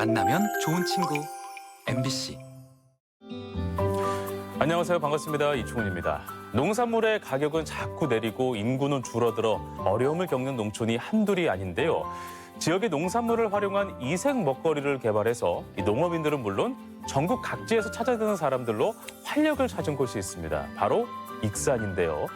만나면 좋은 친구 MBC. 안녕하세요. 반갑습니다. 이충훈입니다. 농산물의 가격은 자꾸 내리고 인구는 줄어들어 어려움을 겪는 농촌이 한둘이 아닌데요. 지역의 농산물을 활용한 이색 먹거리를 개발해서 이 농업인들은 물론 전국 각지에서 찾아드는 사람들로 활력을 찾은 곳이 있습니다. 바로 익산인데요.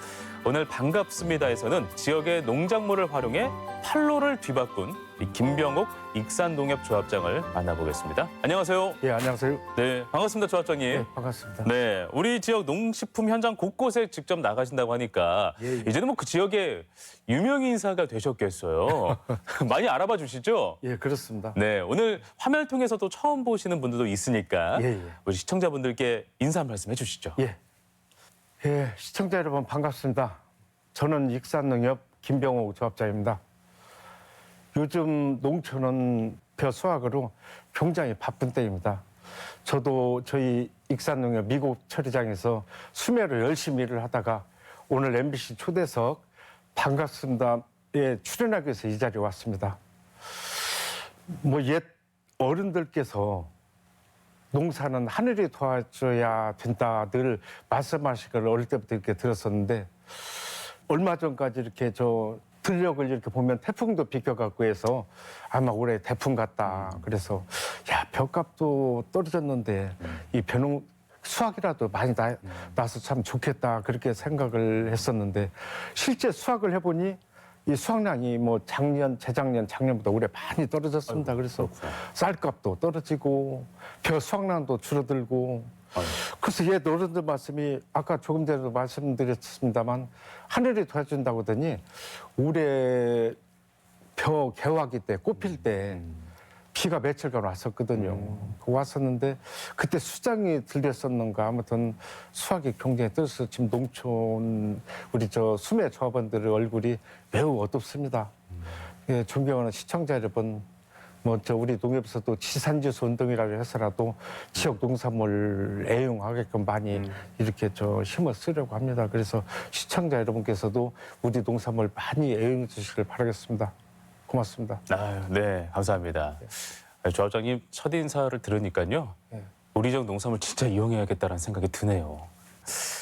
오늘 반갑습니다에서는 지역의 농작물을 활용해 판로를 뒤바꾼 이 김병옥 익산농협조합장을 만나보겠습니다. 안녕하세요. 예, 안녕하세요. 네, 반갑습니다, 조합장님. 예, 반갑습니다. 네, 우리 지역 농식품 현장 곳곳에 직접 나가신다고 하니까 예, 예. 이제는 뭐 그 지역의 유명 인사가 되셨겠어요. 많이 알아봐 주시죠? 예, 그렇습니다. 네, 오늘 화면을 통해서도 처음 보시는 분들도 있으니까 예, 예. 우리 시청자분들께 인사 한 말씀 해주시죠. 예. 예, 시청자 여러분 반갑습니다. 저는 익산농협 김병옥 조합장입니다. 요즘 농촌은 벼 수확으로 굉장히 바쁜 때입니다. 저도 저희 익산농협 미국 처리장에서 수매로 열심히 일을 하다가 오늘 MBC 초대석 반갑습니다에 출연하기 위해서 이 자리에 왔습니다. 뭐 옛 어른들께서 농사는 하늘이 도와줘야 된다 늘 말씀하신 걸 어릴 때부터 이렇게 들었었는데 얼마 전까지 이렇게 들녘을 이렇게 보면 태풍도 비껴갖고 해서 아마 올해 태풍 같다. 그래서 야, 벼값도 떨어졌는데 이 벼농 수확이라도 많이 나서 참 좋겠다 그렇게 생각을 했었는데 실제 수확을 해보니 이 수확량이 뭐 재작년, 작년보다 올해 많이 떨어졌습니다. 그래서 쌀값도 떨어지고 벼 수확량도 줄어들고 그래서 옛 어른들 말씀이 아까 조금 전에도 말씀드렸습니다만 하늘이 도와준다고 하더니 올해 벼 개화기 때 꽃필 때 비가 며칠간 왔었거든요. 왔었는데 그때 수장이 들렸었는가 아무튼 수확이 굉장히 떨어져서 지금 농촌 우리 수매 조합원들의 얼굴이 매우 어둡습니다. 예, 존경하는 시청자 여러분, 우리 농협에서도 지산지수 운동이라고 해서라도 지역 농산물 애용하게끔 많이 이렇게 힘을 쓰려고 합니다. 그래서 시청자 여러분께서도 우리 농산물 많이 애용해 주시길 바라겠습니다. 고맙습니다. 아유, 네, 감사합니다. 조합장님 첫 인사를 들으니까요. 네. 우리 지역 농산물 진짜 이용해야겠다는 생각이 드네요.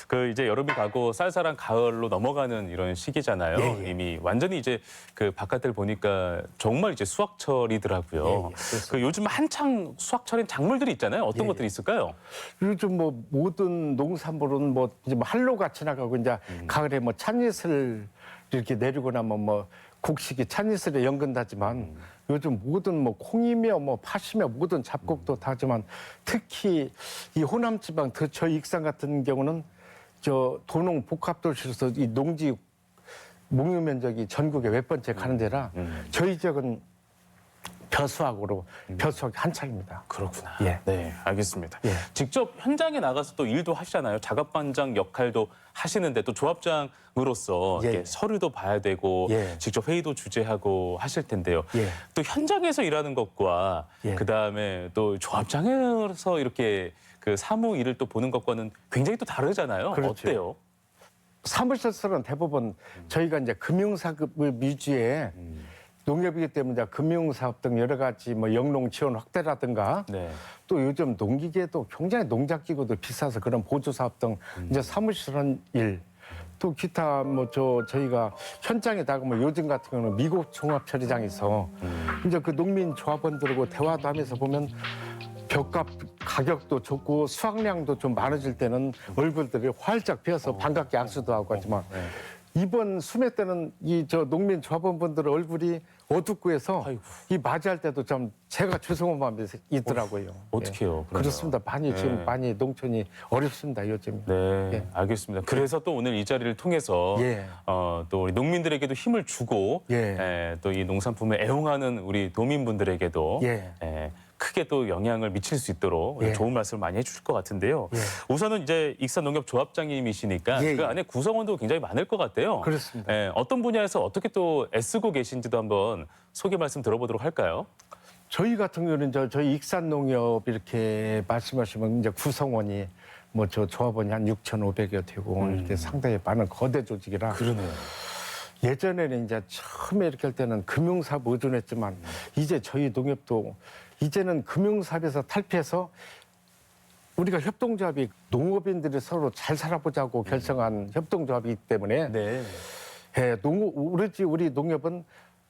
그 이제 여름이 가고 쌀쌀한 가을로 넘어가는 이런 시기잖아요. 예, 예. 이미 완전히 이제 그 바깥을 보니까 정말 이제 수확철이더라고요. 예, 예, 그 요즘 한창 수확철인 작물들이 있잖아요. 어떤 예, 것들이 있을까요? 요즘 모든 농산물은 이제 한로가 지나가고 이제 가을에 찻잎을 이렇게 내리고 나면 곡식이 찻잎에 연근다지만 요즘 모든 콩이며 팥이며 모든 잡곡도 다지만 특히 이 호남지방 저희 익산 같은 경우는 도농 복합도시로서 이 농지 목유 면적이 전국에 몇 번째 가는 데라 저희 지역은 벼수확으로 벼수확이 한창입니다. 그렇구나. 예. 네, 알겠습니다. 예. 직접 현장에 나가서 또 일도 하시잖아요. 작업반장 역할도 하시는데 또 조합장으로서 예. 이렇게 서류도 봐야 되고 예. 직접 회의도 주재하고 하실 텐데요. 예. 또 현장에서 일하는 것과 예. 그다음에 또 조합장에서 이렇게 그 사무 일을 또 보는 것과는 굉장히 또 다르잖아요. 그렇죠. 어때요? 사무실에서는 대부분 저희가 이제 금융사업을 위주의 농협이기 때문에 이제 금융사업 등 여러 가지 영농 지원 확대라든가 네. 또 요즘 농기계도 굉장히 농작기구도 비싸서 그런 보조사업 등 이제 사무실은 일. 또 기타 저희가 현장에 나가면 요즘 같은 경우는 미국 종합처리장에서 이제 그 농민 조합원들하고 대화도 하면서 보면 벼값 가격도 좋고 수확량도 좀 많아질 때는 얼굴들이 활짝 피어서 반갑게 악수도 하고 하지만 이번 수매 때는 농민 조합원분들 얼굴이 어둡고 해서 아이고. 이 맞이할 때도 좀 제가 죄송한 마음이 있더라고요. 어떡해요, 그러면? 그렇습니다. 지금 네. 많이 농촌이 어렵습니다, 요즘. 네, 예. 알겠습니다. 그래서 또 오늘 이 자리를 통해서 예. 또 우리 농민들에게도 힘을 주고 예. 또 이 농산품을 애용하는 우리 도민분들에게도 예. 크게 또 영향을 미칠 수 있도록 예. 좋은 말씀을 많이 해주실 것 같은데요. 예. 우선은 이제 익산농협조합장님이시니까 예, 그 예. 안에 구성원도 굉장히 많을 것 같아요. 그렇습니다. 어떤 분야에서 어떻게 또 애쓰고 계신지도 한번 소개 말씀 들어보도록 할까요? 저희 같은 경우는 저희 익산농협 이렇게 말씀하시면 이제 구성원이 조합원이 한 6,500여 되고 이렇게 상당히 많은 거대 조직이라 그러네요. 예전에는 이제 처음에 이렇게 할 때는 금융사업 의존했지만 이제 저희 농협도 이제는 금융사업에서 탈피해서 우리가 협동조합이 농업인들이 서로 잘 살아보자고 결성한 협동조합이기 때문에 네. 예, 우리 농협은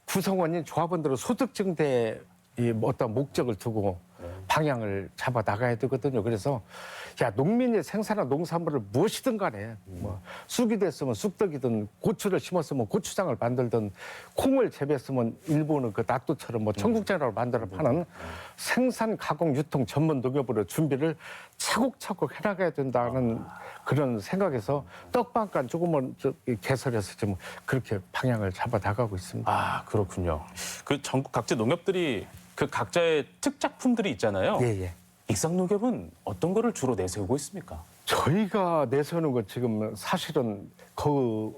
구성원인 조합원들은 소득 증대 이 어떤 목적을 두고 방향을 잡아 나가야 되거든요. 그래서 야 농민이 생산한 농산물을 무엇이든 간에 뭐 쑥이 됐으면 쑥떡이든 고추를 심었으면 고추장을 만들든 콩을 재배했으면 일본은 그 낫또처럼 뭐 청국장으로 만들어 파는 생산 가공 유통 전문 농협으로 준비를 차곡차곡 해나가야 된다는 그런 생각에서 떡방간 조금은 개설해서 지금 그렇게 방향을 잡아 나가고 있습니다. 아, 그렇군요. 그 전국 각지 농협들이 그 각자의 특작품들이 있잖아요. 예, 예. 익산농협은 어떤 거를 주로 내세우고 있습니까? 저희가 내세우는 건 지금 사실은 그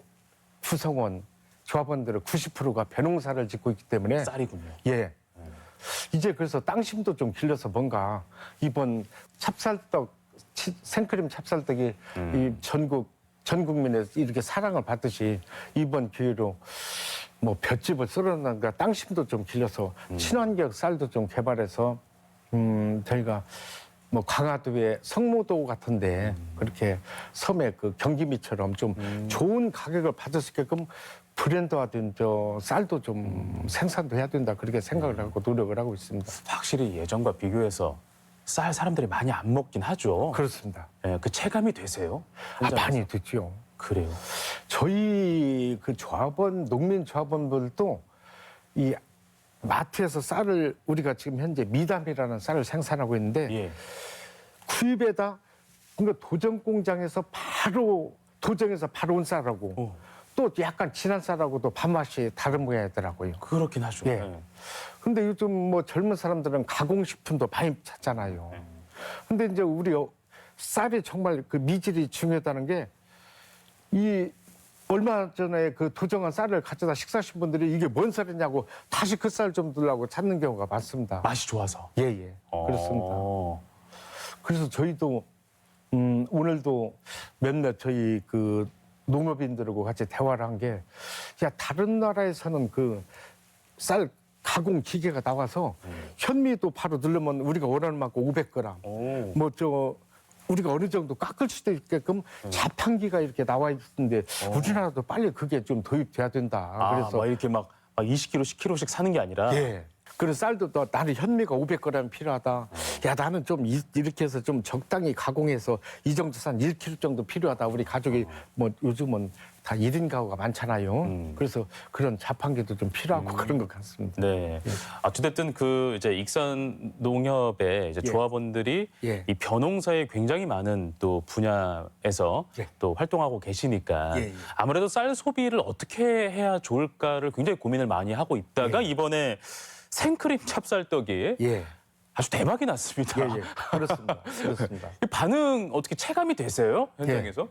구성원 조합원들의 90%가 벼농사를 짓고 있기 때문에 쌀이군요. 예. 이제 그래서 땅심도 좀 길러서 뭔가 이번 찹쌀떡 생크림 찹쌀떡이 이 전 국민의 이렇게 사랑을 받듯이 이번 기회로 뭐 볏짚을 썰어낸가 땅심도 좀 길러서 친환경 쌀도 좀 개발해서 저희가 뭐 강화도의 성모도 같은데 그렇게 섬의 그 경기미처럼 좀 좋은 가격을 받을 수 있게끔 브랜드화된 저 쌀도 좀 생산도 해야 된다 그렇게 생각을 하고 노력을 하고 있습니다. 확실히 예전과 비교해서 쌀 사람들이 많이 안 먹긴 하죠. 그렇습니다. 예, 그 체감이 되세요? 많이 듣죠. 그래요. 저희 그 조합원 농민 조합원들도 이 마트에서 쌀을 우리가 지금 현재 미담이라는 쌀을 생산하고 있는데 예. 구입에다 그러니까 도정 공장에서 바로 도정에서 바로 온 쌀하고 또 약간 진한 쌀하고도 밥맛이 다른 모양이더라고요. 그렇긴 하죠. 예. 근데 요즘 뭐 젊은 사람들은 가공식품도 많이 찾잖아요. 근데 이제 우리 쌀이 정말 그 미질이 중요하다는 게 이 얼마 전에 그 도정한 쌀을 가져다 식사하신 분들이 이게 뭔 쌀이냐고 다시 그 쌀 좀 들라고 찾는 경우가 많습니다. 맛이 좋아서. 예, 예. 그렇습니다. 그래서 저희도 오늘도 몇몇 저희 그 농업인들하고 같이 대화를 한 게 야 다른 나라에서는 그 쌀 가공 기계가 나와서 현미도 바로 넣으면 우리가 원하는 만큼 500g 뭐 저 우리가 어느 정도 깎을 수도 있게끔 자판기가 이렇게 나와 있는데 우리나라도 빨리 그게 좀 도입돼야 된다. 아, 그래서 막 이렇게 막 20kg, 10kg씩 사는 게 아니라. 예. 그리고 쌀도 또 나는 현미가 500g 필요하다. 야 나는 좀 이렇게 해서 좀 적당히 가공해서 이 정도 산 1kg 정도 필요하다. 우리 가족이 뭐 요즘은 다 1인 가구가 많잖아요. 그래서 그런 자판기도 좀 필요하고 그런 것 같습니다. 네. 어찌됐든 그 이제 익산 농협의 이제 예. 조합원들이 예. 이 벼농사에 굉장히 많은 또 분야에서 예. 또 활동하고 계시니까 예, 예. 아무래도 쌀 소비를 어떻게 해야 좋을까를 굉장히 고민을 많이 하고 있다가 이번에 생크림 찹쌀떡이 예. 아주 대박이 났습니다. 예, 예. 그렇습니다. 그렇습니다. 이 반응 어떻게 체감이 되세요? 현장에서?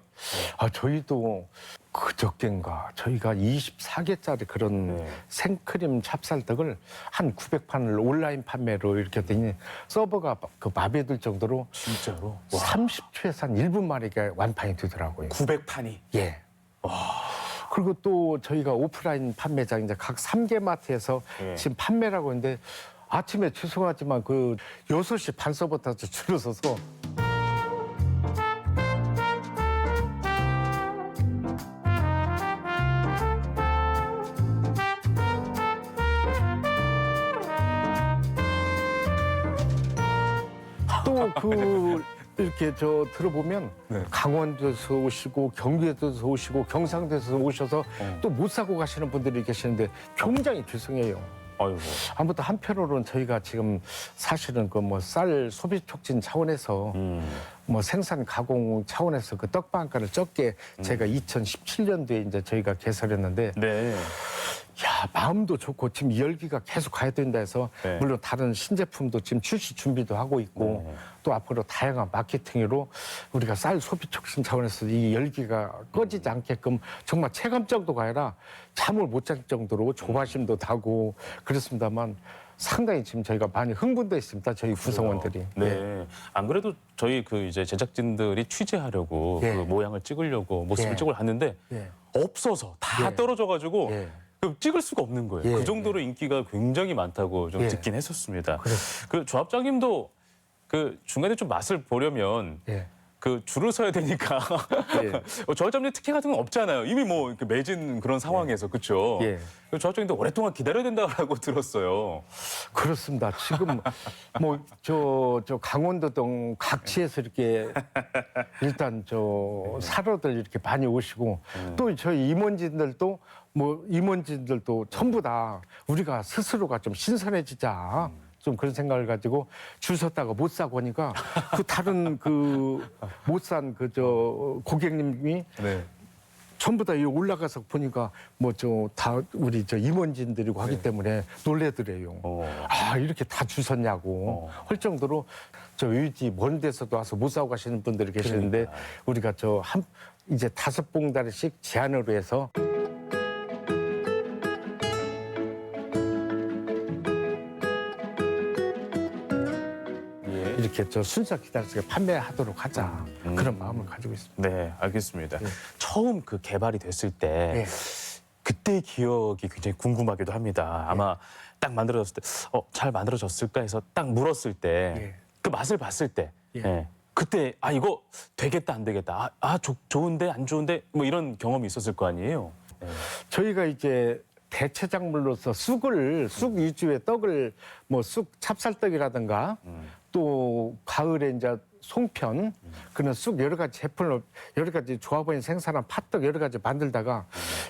아, 저희도 그저껜가 저희가 24개짜리 그런 네. 생크림 찹쌀떡을 한 900판을 온라인 판매로 이렇게 했더니 서버가 그 마비될 정도로 진짜로? 30초에서 한 1분 만에 이게 완판이 되더라고요. 900판이. 예. 그리고 또 저희가 오프라인 판매장 이제 각 3개 마트에서 예. 지금 판매라고 하는데 아침에 죄송하지만 그 6시 반 서부터 줄을 서서 또 그 이렇게 저 들어보면 강원도에서 오시고 경기도에서 오시고 경상도에서 오셔서 또 못 사고 가시는 분들이 계시는데 굉장히 죄송해요. 아이고. 아무튼 한편으로는 저희가 지금 사실은 그 뭐 쌀 소비 촉진 차원에서 뭐 생산 가공 차원에서 그 떡방가를 적게 제가 2017년도에 이제 저희가 개설했는데 네. 야 마음도 좋고 지금 이 열기가 계속 가야 된다 해서 네. 물론 다른 신제품도 지금 출시 준비도 하고 있고 네. 또 앞으로 다양한 마케팅으로 우리가 쌀 소비 촉진 차원에서 이 열기가 꺼지지 않게끔 정말 체감 정도가 아니라 잠을 못 잘 정도로 조바심도 나고 그렇습니다만 상당히 지금 저희가 많이 흥분돼 있습니다. 저희 구성원들이. 네. 예. 안 그래도 저희 그 이제 제작진들이 취재하려고 예. 그 모양을 찍으려고 모습을 예. 찍으려 하는데 예. 없어서 다 예. 떨어져가지고 예. 찍을 수가 없는 거예요. 예, 그 정도로 인기가 굉장히 많다고 좀 예. 듣긴 했었습니다. 그래요. 그 조합장님도 그 중간에 좀 맛을 보려면 예. 그 줄을 서야 되니까 예. 조합장님 특혜 같은 건 없잖아요. 이미 뭐 이렇게 매진 그런 상황에서 그렇죠. 예. 조합장님도 오랫동안 기다려야 된다고 들었어요. 그렇습니다. 지금 뭐 저 강원도동 각지에서 이렇게 일단 저 사로들 이렇게 많이 오시고 또 저희 임원진들도 전부 다 우리가 스스로가 좀 신선해지자. 좀 그런 생각을 가지고 줄 섰다가 못 사고 하니까 그 다른 그 못 산 그 저 고객님이 네. 전부 다 여기 올라가서 보니까 뭐 저 다 우리 저 임원진들이고 하기 때문에 놀래더래요. 아 이렇게 다 줄 섰냐고 할 정도로 저 의지 먼 데서도 와서 못 사고 가시는 분들이 계시는데 우리가 저 이제 5봉다리씩 제한으로 해서 이렇게 저 순서 기다려서 판매하도록 하자 그런 마음을 가지고 있습니다. 네, 알겠습니다. 예. 처음 그 개발이 됐을 때 예. 그때의 기억이 굉장히 궁금하기도 합니다. 아마 딱 만들어졌을 때 잘 만들어졌을까 해서 딱 물었을 때 그 맛을 봤을 때 예. 그때 이거 되겠다 안 되겠다 좋은데 안 좋은데 뭐 이런 경험이 있었을 거 아니에요. 저희가 이제 대체작물로서 쑥 위주의 떡을 뭐 쑥 찹쌀떡이라든가 또 가을에 이제 송편 그런 쑥 여러 가지 제품을 여러 가지 조합원이 생산한 팥떡 여러 가지 만들다가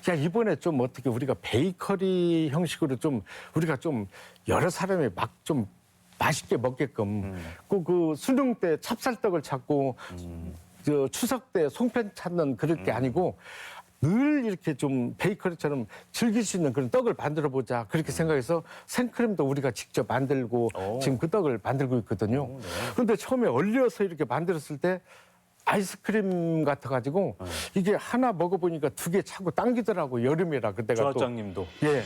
야 이번에 좀 어떻게 우리가 베이커리 형식으로 좀 우리가 좀 여러 사람이 막 좀 맛있게 먹게끔 그 수능 때 찹쌀떡을 찾고 저 추석 때 송편 찾는 그럴 게 아니고 늘 이렇게 좀 베이커리처럼 즐길 수 있는 그런 떡을 만들어 보자 그렇게 생각해서 생크림도 우리가 직접 만들고 지금 그 떡을 만들고 있거든요. 그런데 처음에 얼려서 이렇게 만들었을 때 아이스크림 같아가지고 이게 하나 먹어보니까 2개 차고 당기더라고 여름이라 그때가 또. 조합장님도. 예.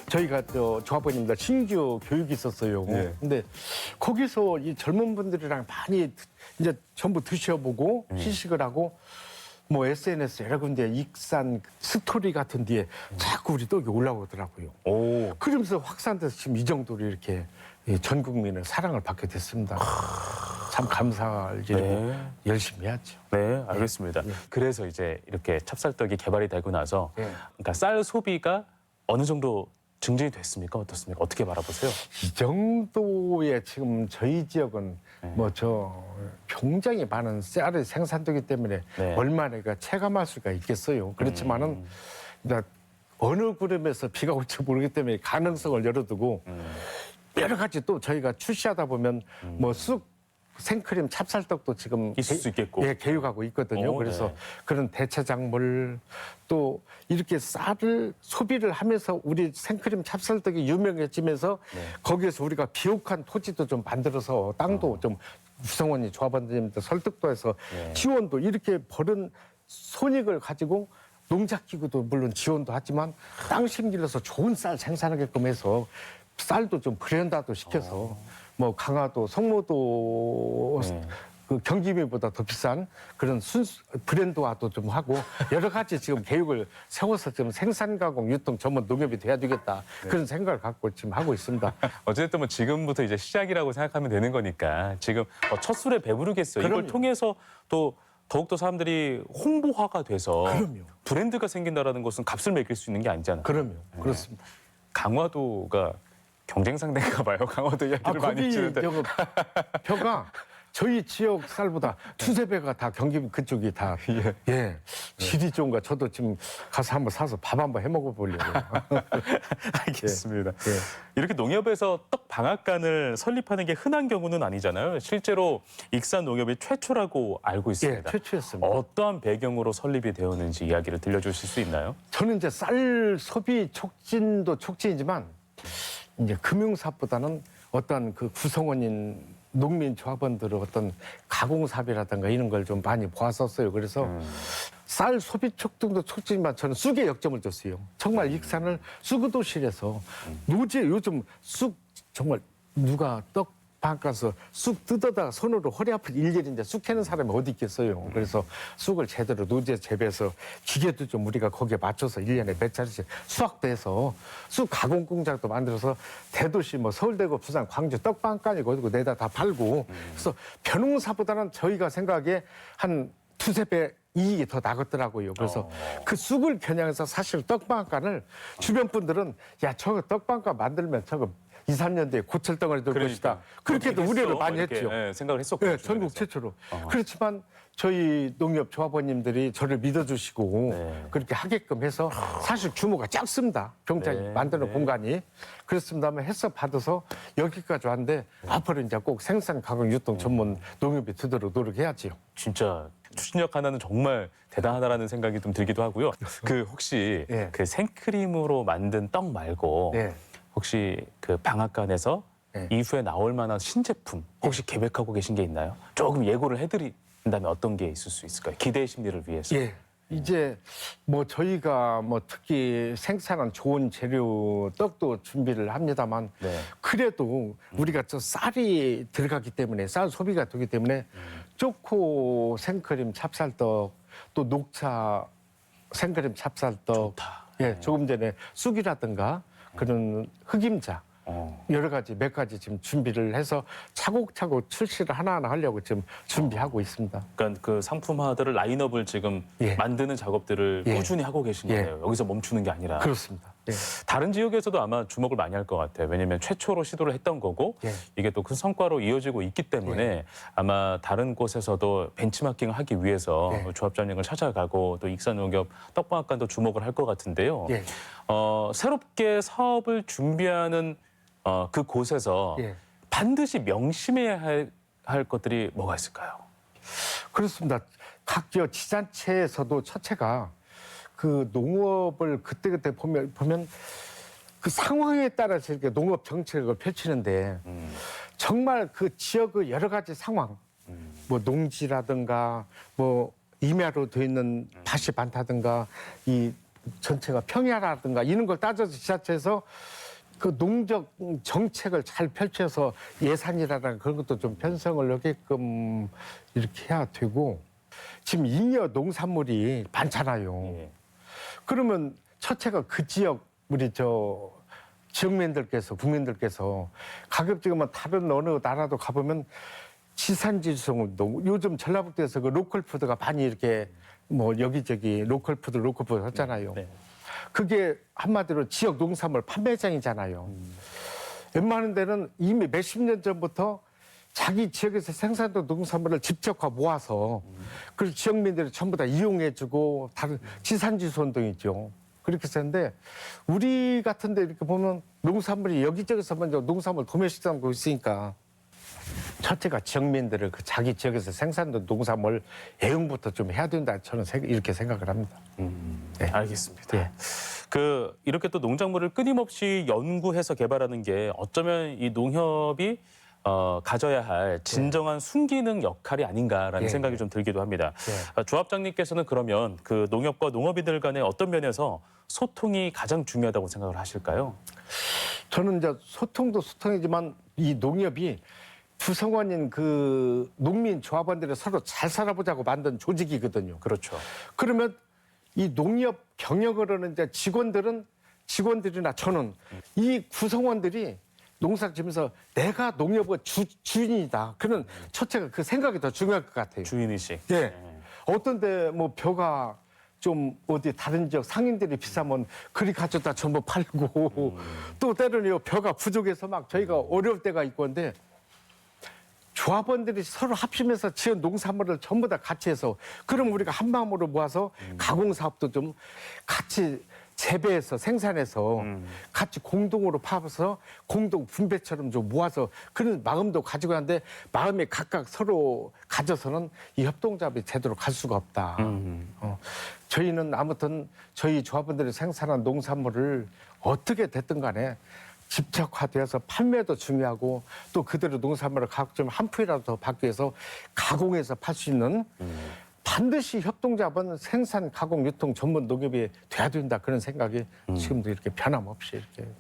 저희가 저 조합원님들 신규 교육이 있었어요. 예. 근데 거기서 이 젊은 분들이랑 많이 이제 전부 드셔보고 시식을 하고 뭐 SNS 여러 군데 익산 스토리 같은 데에 자꾸 우리 떡이 올라오더라고요. 오. 그러면서 확산돼서 지금 이 정도로 이렇게 전 국민의 사랑을 받게 됐습니다. 참 감사할 일이고 네. 열심히 해야죠. 네, 알겠습니다. 그래서 이제 이렇게 찹쌀떡이 개발이 되고 나서 그러니까 쌀 소비가 어느 정도 증진이 됐습니까? 어떻습니까? 어떻게 바라보세요? 이 정도의 지금 저희 지역은 뭐 저 굉장히 많은 쌀이 생산되기 때문에 네. 얼마나 체감할 수가 있겠어요. 그렇지만은 이제 어느 구름에서 비가 올지 모르기 때문에 가능성을 열어두고 여러 가지 또 저희가 출시하다 보면 뭐 쑥 생크림 찹쌀떡도 지금 있을 수 있겠고. 예, 개육하고 있거든요. 그래서 네. 그런 대체작물 또 이렇게 쌀을 소비를 하면서 우리 생크림 찹쌀떡이 유명해지면서 거기에서 우리가 비옥한 토지도 좀 만들어서 땅도 좀 구성원이 조합원님들 설득도 해서 지원도 이렇게 벌은 손익을 가지고 농작기구도 물론 지원도 하지만 땅 심길러서 좋은 쌀 생산하게끔 해서 쌀도 좀 브랜드화도 시켜서 뭐 강화도, 성모도 그 경기미보다 더 비싼 그런 브랜드화도 좀 하고 여러 가지 지금 계획을 세워서 지금 생산 가공 유통 전문 농협이 돼야 되겠다 그런 생각을 갖고 지금 하고 있습니다. 어쨌든 뭐 지금부터 이제 시작이라고 생각하면 되는 거니까 지금 첫 술에 배부르겠어요. 이걸 그럼요. 통해서 또 더욱더 사람들이 홍보화가 돼서 그럼요. 브랜드가 생긴다라는 것은 값을 매길 수 있는 게 아니잖아요. 그럼요. 그렇습니다. 강화도가 경쟁 상대인가 봐요. 강화도 이야기를 많이 거기 주는데. 저거 표가 저희 지역 쌀보다 2~3배가 다 경기 그쪽이 다 질이 좋은가 저도 지금 가서 한번 사서 밥 한번 해 먹어 보려고요. 알겠습니다. 예. 이렇게 농협에서 떡 방앗간을 설립하는 게 흔한 경우는 아니잖아요. 실제로 익산 농협이 최초라고 알고 있습니다. 예, 최초였습니다. 어떠한 배경으로 설립이 되었는지 이야기를 들려주실 수 있나요? 저는 이제 쌀 소비 촉진도 촉진이지만 이제 금융사업보다는 어떤 그 구성원인 농민 조합원들의 어떤 가공사업이라든가 이런 걸 좀 많이 보았었어요. 그래서 쌀 소비 촉진도 촉진만 저는 쑥에 역점을 줬어요. 정말 익산을 쑥도실에서 노제 요즘 쑥 정말 누가 떡방 가서 쑥 뜯어다가 손으로 허리 아플 일일인데 쑥 캐는 사람이 어디 있겠어요. 그래서 쑥을 제대로 노제 재배해서 기계도 좀 우리가 거기에 맞춰서 1년에 몇 차례씩 수확도 해서 쑥 가공 공장도 만들어서 대도시 뭐 서울대고 부산 광주 떡방까지 거기고 내다 다 팔고 그래서 벼농사보다는 저희가 생각에 한 두세 배 이익이 더 나겠더라고요. 그래서 그 쑥을 겨냥해서 사실 떡방간을 주변 분들은 야 저거 떡방간 만들면 저거 2, 3년 뒤에 고철덩어리 될 것이다. 그렇게도 우려를 많이 했죠. 생각을 했었거든요. 네, 전국 최초로. 그렇지만 저희 농협 조합원님들이 저를 믿어주시고 그렇게 하게끔 해서 사실 규모가 작습니다. 병장이 만드는 공간이. 그렇습니다만 해서 받아서 여기까지 왔는데 앞으로 이제 꼭 생산 가공 유통 전문 농협이 되도록 노력해야지요. 진짜 추진력 하나는 정말 대단하다라는 생각이 좀 들기도 하고요. 그 혹시 예. 그 생크림으로 만든 떡 말고 네. 혹시 그 방앗간에서 네. 이후에 나올 만한 신제품 혹시 계획하고 계신 게 있나요? 조금 예고를 해드린다면 어떤 게 있을 수 있을까요? 기대 심리를 위해서. 예. 이제 뭐 저희가 뭐 특히 생산한 좋은 재료 떡도 준비를 합니다만 네. 그래도 우리가 저 쌀이 들어가기 때문에 쌀 소비가 되기 때문에 초코 생크림 찹쌀떡 또 녹차 생크림 찹쌀떡 좋다. 예, 조금 전에 쑥이라든가 그런 흑임자 여러 가지 몇 가지 지금 준비를 해서 차곡차곡 출시를 하나하나 하려고 지금 준비하고 있습니다. 그러니까 그 상품화들을 라인업을 지금 예. 만드는 작업들을 예. 꾸준히 하고 계신 예. 거예요. 여기서 멈추는 게 아니라. 그렇습니다. 예. 다른 지역에서도 아마 주목을 많이 할 것 같아요. 왜냐하면 최초로 시도를 했던 거고 예. 이게 또 큰 성과로 이어지고 있기 때문에 아마 다른 곳에서도 벤치마킹을 하기 위해서 예. 조합장님을 찾아가고 또 익산농협 떡방앗간도 주목을 할 것 같은데요. 예. 새롭게 사업을 준비하는 그 곳에서 예. 반드시 명심해야 할 것들이 뭐가 있을까요? 그렇습니다. 각 지자체에서도 첫째가 그 농업을 그때그때 보면 그 상황에 따라서 이렇게 농업 정책을 펼치는데 정말 그 지역의 여러 가지 상황, 뭐 농지라든가 뭐 임야로 돼 있는 밭이 많다든가 이 전체가 평야라든가 이런 걸 따져서 지자체에서 그 농적 정책을 잘 펼쳐서 예산이라든가 그런 것도 좀 편성을 하게끔 이렇게 해야 되고 지금 잉여 농산물이 많잖아요. 예. 그러면 첫째가 그 지역 우리 저 지역민들께서 국민들께서 가급 지금은 다른 어느 나라도 가보면 지산지수운동 요즘 전라북도에서 그 로컬푸드가 많이 이렇게 뭐 여기저기 로컬푸드 하잖아요. 네. 그게 한마디로 지역 농산물 판매장이잖아요. 웬만한 데는 이미 몇십 년 전부터 자기 지역에서 생산된 농산물을 직접화 모아서 그리고 지역민들이 전부 다 이용해주고 다른 지산지수 운동이죠. 그렇게 했는데 우리 같은 데 이렇게 보면 농산물이 여기저기서 먼저 농산물 도매시장도 있으니까 첫째가 지역민들을 그 자기 지역에서 생산된 농산물 애용부터 좀 해야 된다 저는 이렇게 생각을 합니다. 네, 알겠습니다. 예. 이렇게 또 농작물을 끊임없이 연구해서 개발하는 게 어쩌면 이 농협이 가져야 할 진정한 순기능 역할이 아닌가라는 예. 생각이 좀 들기도 합니다. 예. 조합장님께서는 그러면 그 농협과 농업인들 간의 어떤 면에서 소통이 가장 중요하다고 생각을 하실까요? 저는 이제 소통도 소통이지만 이 농협이 구성원인 그 농민 조합원들이 서로 잘 살아보자고 만든 조직이거든요. 그렇죠. 그러면 이 농협 경영을 하는 이제 직원들이나 저는 이 구성원들이 농사를 지면서 내가 농협의 주인이다. 그런 첫째가 그 생각이 더 중요할 것 같아요. 주인의식. 예. 어떤데 뭐 벼가 좀 어디 다른 지역 상인들이 비싸면 그리 가져다 전부 팔고 또 때로는 벼가 부족해서 막 저희가 어려울 때가 있고 한데 조합원들이 서로 합심해서 지은 농산물을 전부 다 같이 해서 그럼 우리가 한 마음으로 모아서 가공사업도 좀 같이 재배해서 생산해서 같이 공동으로 파서 공동 분배처럼 좀 모아서 그런 마음도 가지고 하는데 마음이 각각 서로 가져서는 이 협동조합이 제대로 갈 수가 없다. 저희는 아무튼 저희 조합원들이 생산한 농산물을 어떻게 됐든 간에 집착화되어서 판매도 중요하고 또 그대로 농산물을 가격 좀 한 푼이라도 더 받기 위해서 가공해서 팔 수 있는 반드시 협동조합은 생산, 가공, 유통 전문 농협이 돼야 된다 그런 생각이 지금도 이렇게 변함없이 이렇게.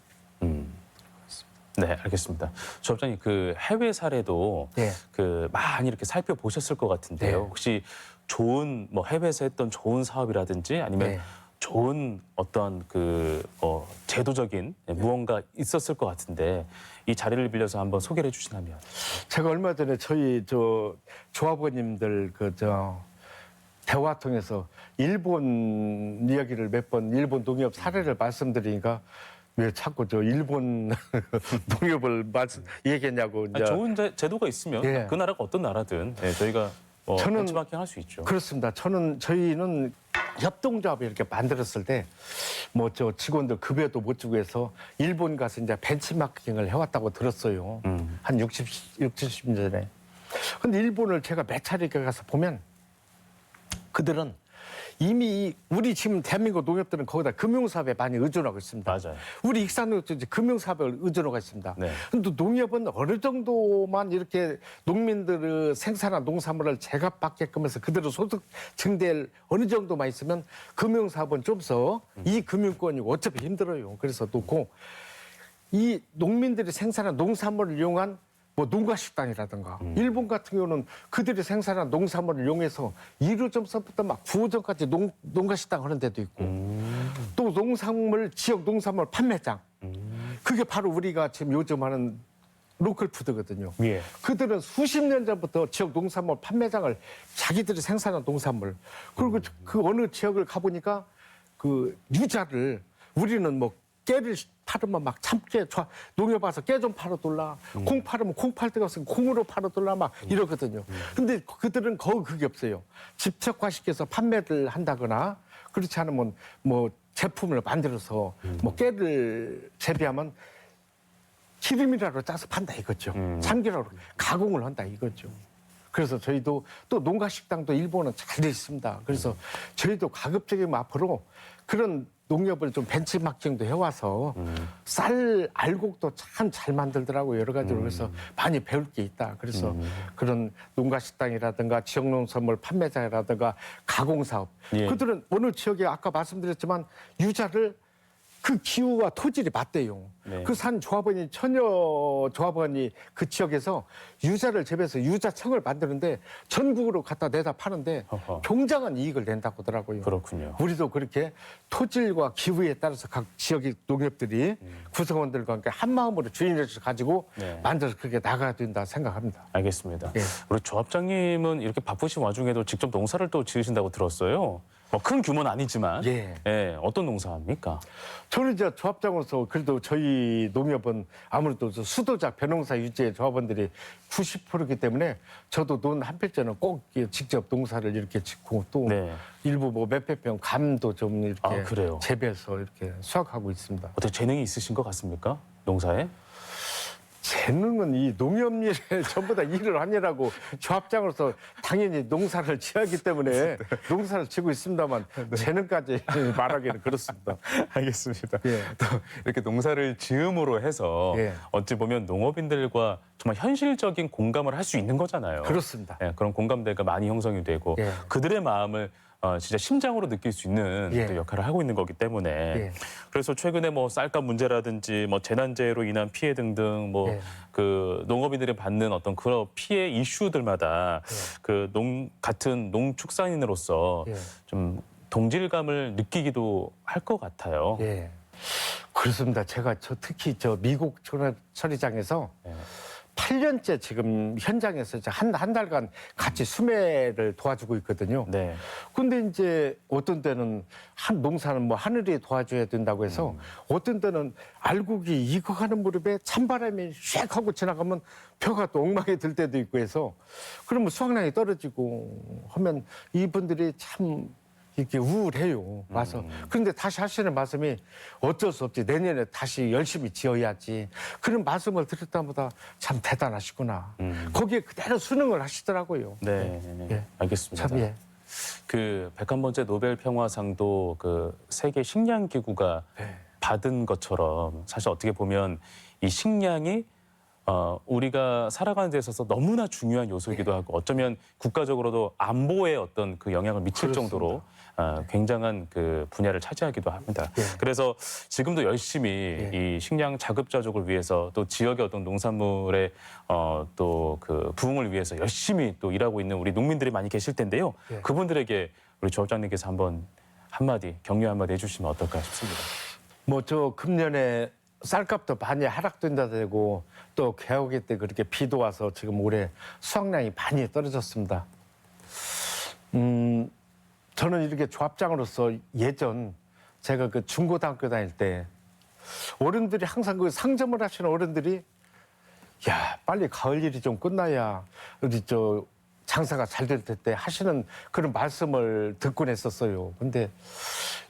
네, 알겠습니다. 조합장님, 그 해외 사례도 네. 그 많이 이렇게 살펴보셨을 것 같은데요. 네. 혹시 좋은 뭐 해외에서 했던 좋은 사업이라든지 아니면 네. 좋은 어떤 그 제도적인 무언가 있었을 것 같은데 이 자리를 빌려서 한번 소개를 해주시다면. 제가 얼마 전에 저희 조합원님들 대화 통해서 일본 이야기를 몇 번 일본 농협 사례를 말씀드리니까 왜 자꾸 일본 농협을 얘기했냐고 이제. 좋은 제도가 있으면 예. 그 나라가 어떤 나라든 저희가 저는 벤치마킹 할 수 있죠. 그렇습니다. 저희는 협동조합을 이렇게 만들었을 때 직원들 급여도 못 주고 해서 일본 가서 이제 벤치마킹을 해왔다고 들었어요. 한 70년 전에. 근데 일본을 제가 몇 차례 가서 보면 그들은 이미 우리 지금 대한민국 농협들은 거기다 금융사업에 많이 의존하고 있습니다. 맞아요. 우리 익산농협도 이제 금융사업에 의존하고 있습니다. 네. 근데 농협은 어느 정도만 이렇게 농민들의 생산한 농산물을 제값받게끔 해서 그대로 소득 증대를 어느 정도만 있으면 금융사업은 좀 더 이 금융권이 어차피 힘들어요. 그래서 놓고 이 농민들이 생산한 농산물을 이용한 농가식당이라든가 일본 같은 경우는 그들이 생산한 농산물을 이용해서 1호점서부터 막 9호점까지 농가식당 하는 데도 있고 또 지역 농산물 판매장 그게 바로 우리가 지금 요즘 하는 로컬푸드거든요. 예. 그들은 수십 년 전부터 지역 농산물 판매장을 자기들이 생산한 농산물 그리고 그 어느 지역을 가보니까 그 유자를 우리는 깨를 팔으면 막 참깨 농협 와서 깨 좀 팔아둘라. 콩 팔으면 콩 팔 데가 없으면 콩으로 팔아둘라 막 이러거든요. 근데 그들은 거의 그게 없어요. 집착화시켜서 판매를 한다거나 그렇지 않으면 제품을 만들어서 깨를 재배하면 기름이라도 짜서 판다 이거죠. 참기라로 가공을 한다 이거죠. 그래서 저희도 또 농가식당도 일본은 잘 돼 있습니다. 그래서 저희도 가급적이면 앞으로 그런 농협을 좀 벤치마킹도 해와서 쌀 알곡도 참 잘 만들더라고요. 여러 가지로. 그래서 많이 배울 게 있다. 그래서 그런 농가식당이라든가 지역농산물 판매장이라든가 가공사업. 예. 그들은 어느 지역에 아까 말씀드렸지만 유자를 그 기후와 토질이 맞대요. 네. 그 산 조합원이 처녀 조합원이 그 지역에서 유자를 재배해서 유자청을 만드는데 전국으로 갖다 내다 파는데 허허. 굉장한 이익을 낸다고 하더라고요. 그렇군요. 우리도 그렇게 토질과 기후에 따라서 각 지역의 농협들이 구성원들과 함께 한 마음으로 주인을 가지고 네. 만들어서 그렇게 나가야 된다 생각합니다. 알겠습니다. 예. 우리 조합장님은 이렇게 바쁘신 와중에도 직접 농사를 또 지으신다고 들었어요. 큰 규모는 아니지만 예. 어떤 농사입니까? 저는 이제 조합장으로서 그래도 저희 농협은 아무래도 수도자 벼농사 유지의 조합원들이 90%이기 때문에 저도 논 한 필자는 꼭 직접 농사를 이렇게 짓고 또 네. 일부 몇백 평 감도 좀 이렇게 아, 그래요? 재배해서 이렇게 수확하고 있습니다. 어떻게 재능이 있으신 것 같습니까? 농사에? 재능은 이 농협 일에 전부 다 일을 하느라고 조합장으로서 당연히 농사를 지하기 때문에 농사를 지고 있습니다만 재능까지 말하기는 그렇습니다. 알겠습니다. 예. 또 이렇게 농사를 지음으로 해서 예. 어찌 보면 농업인들과 정말 현실적인 공감을 할 수 있는 거잖아요. 그렇습니다. 그런 공감대가 많이 형성이 되고 예. 그들의 마음을 진짜 심장으로 느낄 수 있는 예. 또 역할을 하고 있는 거기 때문에 예. 그래서 최근에 쌀값 문제라든지 재난재해로 인한 피해 등등 예. 그 농업인들이 받는 어떤 그런 피해 이슈들마다 그 같은 농축산인으로서 예. 좀 동질감을 느끼기도 할 것 같아요. 예. 그렇습니다. 제가 특히 미국 처리장에서 예. 8년째 지금 현장에서 한 달간 같이 수매를 도와주고 있거든요. 네. 근데 이제 어떤 때는 농사는 하늘이 도와줘야 된다고 해서 어떤 때는 알곡이 익어가는 무렵에 찬바람이 샥 하고 지나가면 벼가 또 엉망이 들 때도 있고 해서 그러면 수확량이 떨어지고 하면 이분들이 참 이렇게 우울해요. 와서. 그런데 다시 하시는 말씀이 어쩔 수 없지. 내년에 다시 열심히 지어야지. 그런 말씀을 드릴 때마다 참 대단하시구나. 거기에 그대로 순응을 하시더라고요. 네. 예. 알겠습니다. 참, 예. 그 101번째 노벨 평화상도 그 세계 식량 기구가 네. 받은 것처럼 사실 어떻게 보면 이 식량이 우리가 살아가는 데 있어서 너무나 중요한 요소이기도 하고 어쩌면 국가적으로도 안보에 어떤 그 영향을 미칠 그렇습니다. 정도로 굉장한 그 분야를 차지하기도 합니다. 예. 그래서 지금도 열심히 예. 이 식량 자급자족을 위해서 또 지역의 어떤 농산물의 또 그 부흥을 위해서 열심히 또 일하고 있는 우리 농민들이 많이 계실 텐데요. 예. 그분들에게 우리 조합장님께서 한번 한마디 격려 한마디 해주시면 어떨까 싶습니다. 뭐 저 금년에 쌀값도 많이 하락된다 되고 또 개화기 때 그렇게 비도 와서 지금 올해 수확량이 많이 떨어졌습니다. 저는 이렇게 조합장으로서 예전 제가 그 중고등학교 다닐 때 어른들이 항상 그 상점을 하시는 어른들이 야 빨리 가을 일이 좀 끝나야 우리 저 장사가 잘 될 텐데 하시는 그런 말씀을 듣곤 했었어요. 근데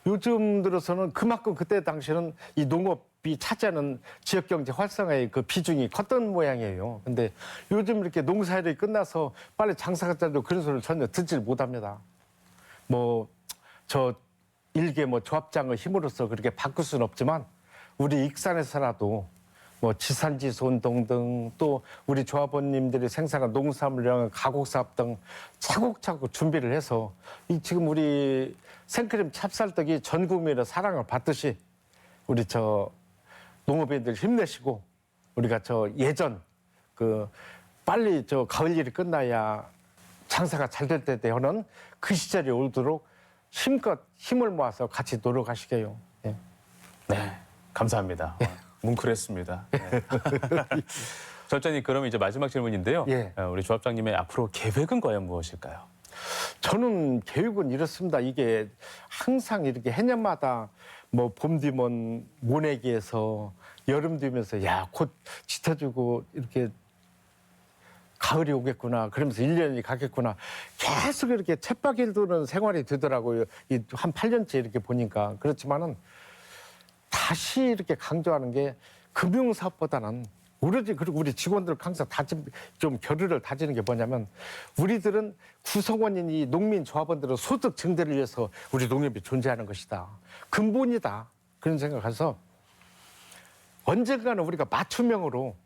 요즘 들어서는 그만큼 그때 당시는 이 농업이 차지하는 지역경제 활성화의 그 비중이 컸던 모양이에요. 근데 요즘 이렇게 농사일이 끝나서 빨리 장사가 잘 되고 그런 소리를 전혀 듣질 못합니다. 뭐 저 일개 뭐 조합장의 힘으로서 그렇게 바꿀 수는 없지만 우리 익산에서라도 뭐 지산지수 운동 등 또 우리 조합원님들이 생산한 농산물을 향한 가곡 사업 등 차곡차곡 준비를 해서 이 지금 우리 생크림 찹쌀떡이 전 국민의 사랑을 받듯이 우리 저 농업인들 힘내시고 우리가 저 예전 그 빨리 저 가을 일이 끝나야 장사가 잘 될 때 되는 그 시절이 오도록 힘껏 힘을 모아서 같이 노력하시게요. 예. 네, 감사합니다. 뭉클했습니다. 네. 조합장님, 그럼 이제 마지막 질문인데요. 예. 우리 조합장님의 앞으로 계획은 과연 무엇일까요? 저는 계획은 이렇습니다. 이게 항상 이렇게 해년마다 뭐 봄 뒤면 모내기에서 여름 뒤면서 야 곧 짙어지고 이렇게 가을이 오겠구나. 그러면서 1년이 가겠구나. 계속 이렇게 쳇바퀴를 도는 생활이 되더라고요. 한 8년째 이렇게 보니까. 그렇지만은 다시 이렇게 강조하는 게 금융사업보다는 오로지 그리고 우리 직원들 항상 좀 결의를 다지는 게 뭐냐면 우리들은 구성원인 이 농민 조합원들은 소득 증대를 위해서 우리 농협이 존재하는 것이다. 근본이다. 그런 생각해서 언젠가는 우리가 맞춤형으로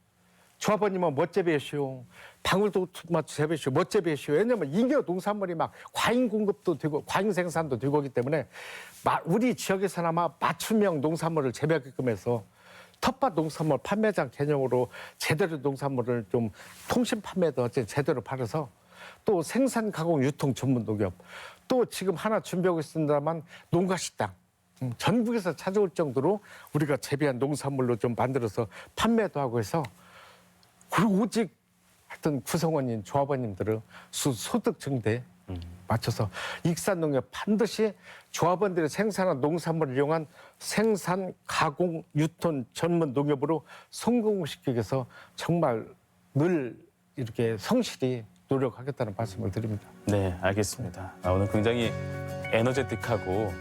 조합원님은 뭐 재배시오, 방울토마토 재배시오, 뭐 재배시오. 왜냐면 잉여 농산물이 막 과잉 공급도 되고 과잉 생산도 되고 하기 때문에 우리 지역에서나마 맞춤형 농산물을 재배하게끔 해서 텃밭 농산물 판매장 개념으로 제대로 농산물을 좀 통신 판매도 제대로 팔아서 또 생산 가공 유통 전문 농협 또 지금 하나 준비하고 있습니다만 농가식당 전국에서 찾아올 정도로 우리가 재배한 농산물로 좀 만들어서 판매도 하고 해서 그리고 오직 하여튼 구성원인 조합원님들의 소득 증대 맞춰서 익산농협 반드시 조합원들이 생산한 농산물을 이용한 생산, 가공, 유통 전문 농협으로 성공시키기 위해서 정말 늘 이렇게 성실히 노력하겠다는 말씀을 드립니다. 네, 알겠습니다. 오늘 굉장히 에너제틱하고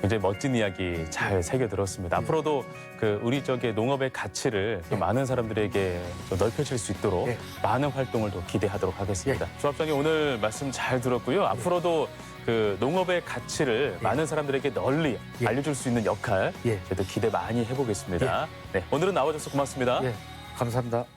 굉장히 멋진 이야기 잘 새겨 들었습니다. 앞으로도 그 우리 쪽의 농업의 가치를 또 많은 사람들에게 좀 넓혀질 수 있도록 많은 활동을 또 기대하도록 하겠습니다. 조합장님 오늘 말씀 잘 들었고요. 앞으로도 그 농업의 가치를 많은 사람들에게 널리 알려줄 수 있는 역할 저희도 기대 많이 해보겠습니다. 네, 오늘은 나와줘서 고맙습니다. 감사합니다.